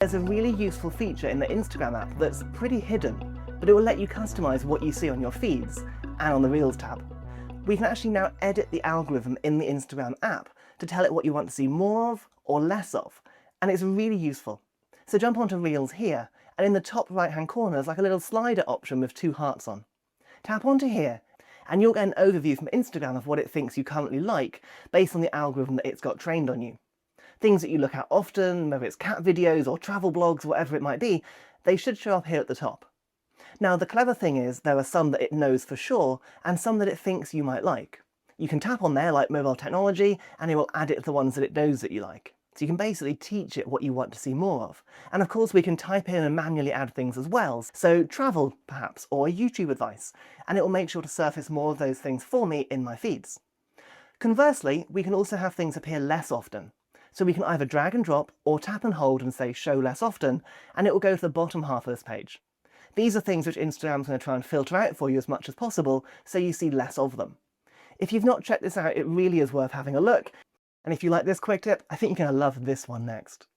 There's a really useful feature in the Instagram app that's pretty hidden, but it will let you customize what you see on your feeds and on the Reels tab. We can actually now edit the algorithm in the Instagram app to tell it what you want to see more of or less of, and it's really useful. So jump onto Reels here, and in the top right-hand corner is like a little slider option with 2 hearts on. Tap onto here, and you'll get an overview from Instagram of what it thinks you currently like based on the algorithm that it's got trained on you. Things that you look at often, whether it's cat videos or travel blogs, whatever it might be, they should show up here at the top. Now, the clever thing is there are some that it knows for sure and some that it thinks you might like. You can tap on there like mobile technology and it will add it to the ones that it knows that you like. So you can basically teach it what you want to see more of. And of course we can type in and manually add things as well. So travel perhaps, or YouTube advice, and it will make sure to surface more of those things for me in my feeds. Conversely, we can also have things appear less often. So we can either drag and drop or tap and hold and say show less often, and it will go to the bottom half of this page. These are things which Instagram's going to try and filter out for you as much as possible so you see less of them. If you've not checked this out, it really is worth having a look. And if you like this quick tip, I think you're going to love this one next.